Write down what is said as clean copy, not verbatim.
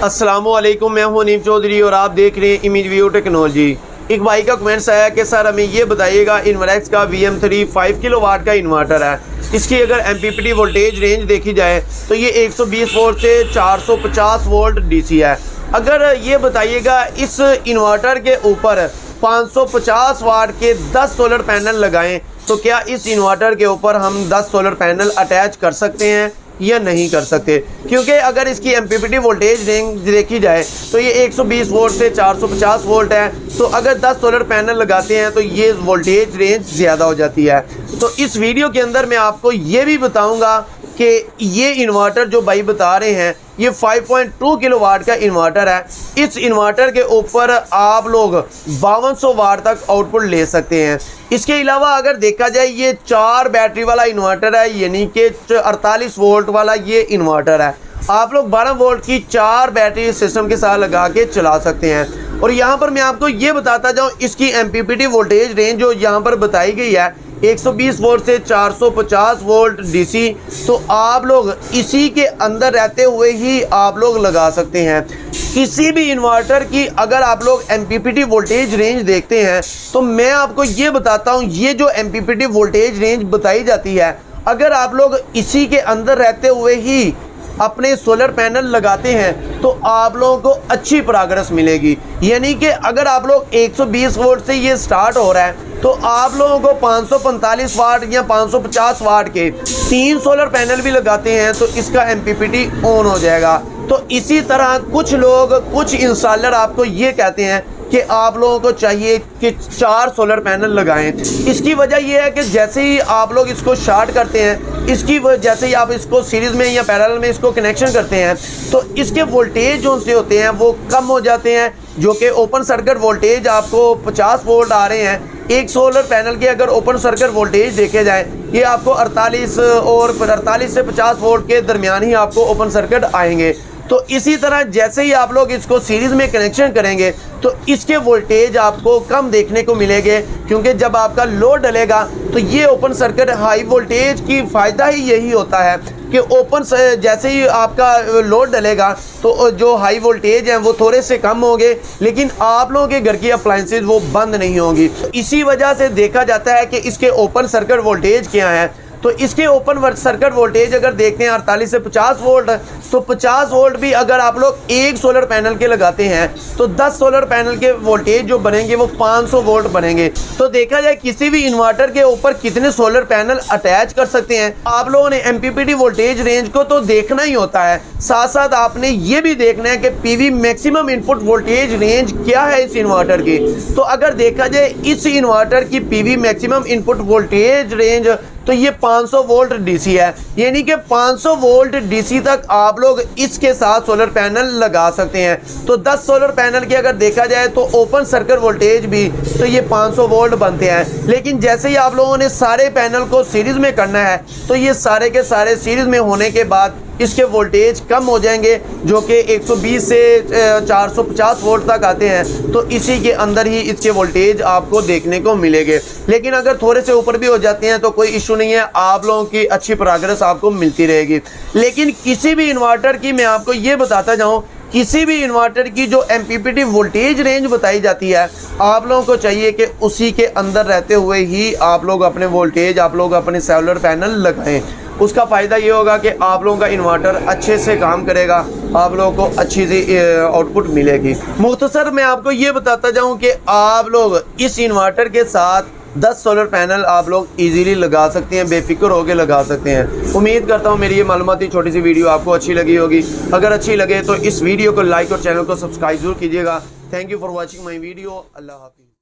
अस्सलामुअलैकुम, मैं हूं नीम चौधरी और आप देख रहे हैं इमेज व्यू टेक्नोलॉजी। एक भाई का कमेंट्स आया कि सर हमें ये बताइएगा, इन्वर्टेक्स का VM3 5 किलोवाट का इन्वर्टर है, इसकी अगर MPPT वोल्टेज रेंज देखी जाए तो ये 120 वोल्ट से 450 वोल्ट DC है। अगर ये बताइएगा इस इन्वर्टर के ऊपर 550 वाट के 10 सोलर पैनल लगाएं तो क्या इस इन्वर्टर के ऊपर हम 10 सोलर पैनल अटैच कर सकते हैं या नहीं कर सकते, क्योंकि अगर इसकी MPPT वोल्टेज रेंज देखी जाए तो ये 120 वोल्ट से 450 वोल्ट है। तो अगर 10 सोलर पैनल लगाते हैं तो ये वोल्टेज रेंज ज़्यादा हो जाती है। तो इस वीडियो के अंदर मैं आपको ये भी बताऊंगा कि ये इन्वर्टर जो भाई बता रहे हैं ये 5.2 किलोवाट का इन्वर्टर है। इस इन्वर्टर के ऊपर आप लोग 5200 वाट तक आउटपुट ले सकते हैं। इसके अलावा अगर देखा जाए ये 4 बैटरी वाला इन्वर्टर है, यानी कि 48 वोल्ट वाला ये इन्वर्टर है। आप लोग 12 वोल्ट की 4 बैटरी सिस्टम के साथ लगा के चला सकते हैं। और यहाँ पर मैं आपको ये बताता जाऊँ, इसकी MPPT वोल्टेज रेंज जो यहाँ पर बताई गई है 120 वोल्ट से 450 वोल्ट DC, तो आप लोग इसी के अंदर रहते हुए ही आप लोग लगा सकते हैं। किसी भी इन्वर्टर की अगर आप लोग MPPT वोल्टेज रेंज देखते हैं तो मैं आपको ये बताता हूँ, ये जो MPPT वोल्टेज रेंज बताई जाती है, अगर आप लोग इसी के अंदर रहते हुए ही अपने सोलर पैनल लगाते हैं तो आप लोगों को अच्छी प्रोग्रेस मिलेगी। यानी कि अगर आप लोग 120 वोल्ट से ये स्टार्ट हो रहा है तो आप लोगों को 545 वाट या 550 वाट के 3 सोलर पैनल भी लगाते हैं तो इसका MPPT ऑन हो जाएगा। तो इसी तरह कुछ इंस्टॉलर आपको ये कहते हैं कि आप लोगों को चाहिए कि 4 सोलर पैनल लगाएं। इसकी वजह यह है कि जैसे ही आप लोग इसको शार्ट करते हैं, जैसे ही आप इसको सीरीज़ में या पैरेलल में इसको कनेक्शन करते हैं तो इसके वोल्टेज जो से होते हैं वो कम हो जाते हैं, जो कि ओपन सर्किट वोल्टेज आपको 50 वोल्ट आ रहे हैं। एक सोलर पैनल के अगर ओपन सर्किट वोल्टेज देखे जाए ये आपको 48 से 50 वोल्ट के दरमियान ही आपको ओपन सर्किट आएंगे। तो इसी तरह जैसे ही आप लोग इसको सीरीज़ में कनेक्शन करेंगे तो इसके वोल्टेज आपको कम देखने को मिलेंगे, क्योंकि जब आपका लोड डलेगा तो ये ओपन सर्किट हाई वोल्टेज की फ़ायदा ही यही होता है कि जैसे ही आपका लोड डलेगा तो जो हाई वोल्टेज हैं वो थोड़े से कम होंगे, लेकिन आप लोगों के घर की अप्लाइंसेज वो बंद नहीं होंगी। तो इसी वजह से देखा जाता है कि इसके ओपन सर्किट वोल्टेज क्या है। तो इसके ओपन सर्किट वोल्टेज अगर देखते हैं 48 से 50 वोल्ट, तो 50 वोल्ट भी अगर आप लोग एक सोलर पैनल के लगाते हैं तो 10 सोलर पैनल के वोल्टेज जो बनेंगे वो 500 वोल्ट बनेंगे। तो देखा जाए किसी भी इन्वर्टर के ऊपर कितने सोलर पैनल अटैच कर सकते हैं। आप लोगों ने MPPT वोल्टेज रेंज को तो देखना ही होता है, साथ साथ आपने ये भी देखना है कि PV maximum input voltage range क्या है इस इन्वर्टर की। तो अगर देखा जाए इस इन्वर्टर की PV maximum input voltage range तो ये 500 वोल्ट DC है, यानी कि 500 वोल्ट DC तक आप लोग इसके साथ सोलर पैनल लगा सकते हैं। तो 10 सोलर पैनल की अगर देखा जाए तो ओपन सर्किट वोल्टेज भी तो ये 500 वोल्ट बनते हैं। लेकिन जैसे ही आप लोगों ने सारे पैनल को सीरीज़ में करना है तो ये सारे के सारे सीरीज़ में होने के बाद इसके वोल्टेज कम हो जाएंगे, जो कि 120 से 450 वोल्ट तक आते हैं। तो इसी के अंदर ही इसके वोल्टेज आपको देखने को मिलेंगे। लेकिन अगर थोड़े से ऊपर भी हो जाते हैं तो कोई इशू नहीं है, आप लोगों की अच्छी प्रोग्रेस आपको मिलती रहेगी। लेकिन किसी भी इन्वर्टर की मैं आपको ये बताता जाऊँ, किसी भी इन्वर्टर की जो MPPT वोल्टेज रेंज बताई जाती है आप लोगों को चाहिए कि उसी के अंदर रहते हुए ही आप लोग अपने वोल्टेज आप लोग अपने सोलर पैनल लगाएं। उसका फ़ायदा ये होगा कि आप लोगों का इन्वर्टर अच्छे से काम करेगा, आप लोगों को अच्छी सी आउटपुट मिलेगी। मुख्तसर मैं आपको ये बताता जाऊं कि आप लोग इस इन्वर्टर के साथ 10 सोलर पैनल आप लोग इजीली लगा सकते हैं, बेफिक्र होकर लगा सकते हैं। उम्मीद करता हूं मेरी ये मालूमाती छोटी सी वीडियो आपको अच्छी लगी होगी। अगर अच्छी लगे तो इस वीडियो को लाइक और चैनल को सब्सक्राइब जरूर कीजिएगा। Thank you for watching my video. अल्लाह हाफिज़।